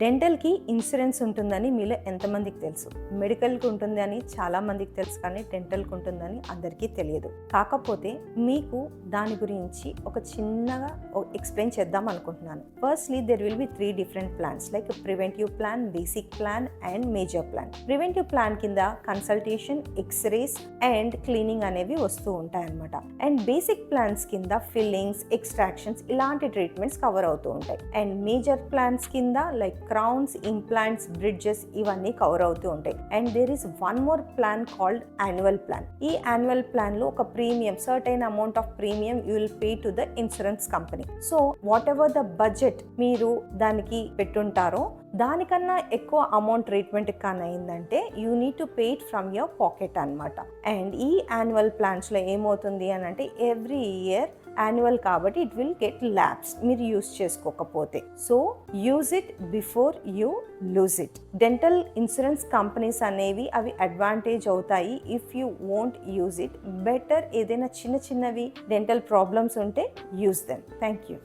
డెంటల్కి insurance ఉంటుందని మీలో ఎంతమందికి తెలుసు? మెడికల్కి ఉంటుంది అని చాలా మందికి తెలుసు, కానీ డెంటల్కి ఉంటుందని అందరికీ తెలియదు. కాకపోతే మీకు దాని గురించి ఒక చిన్నగా ఎక్స్ప్లెయిన్ చేద్దాం అనుకుంటున్నాను. Firstly there will be 3 different plans, like preventive plan, basic plan and major plan. Preventive plan కింద కన్సల్టేషన్, ఎక్స్రేస్ అండ్ క్లీనింగ్ అనేవి వస్తూ ఉంటాయన్నమాట. అండ్ బేసిక్ ప్లాన్స్ కింద ఫిల్లింగ్స్, ఎక్స్ట్రాక్షన్స్ ఇలాంటి ట్రీట్మెంట్స్ కవర్ అవుతూ ఉంటాయి. అండ్ మేజర్ ప్లాన్స్ కింద లైక్ క్రౌన్స్, ఇంప్లాంట్స్, బ్రిడ్జెస్ ఇవన్నీ కవర్ అవుతూ ఉంటాయి. And there is one more plan called annual plan. ఈ యాన్యువల్ ప్లాన్ లో ఒక premium, certain amount of premium you will pay to the insurance company. So what ever the budget మీరు దానికి పెట్టుంటారో దానికన్నా ఎక్కువ అమౌంట్ ట్రీట్మెంట్ కానీ అయిందంటే you need to pay it from your pocket అనమాట. అండ్ ఈ యాన్యువల్ ప్లాన్స్లో ఏమవుతుంది అని అంటే ఎవ్రీ ఇయర్ యాన్యువల్ కాబట్టి ఇట్ విల్ గెట్ ల్యాప్స్ మీరు యూజ్ చేసుకోకపోతే. So use it before you lose it. Dental insurance companies అనేవి అవి అడ్వాంటేజ్ అవుతాయి if you won't use it. Better ఏదైనా చిన్న చిన్నవి డెంటల్ ప్రాబ్లమ్స్ ఉంటే యూజ్ దెమ్. Thank you.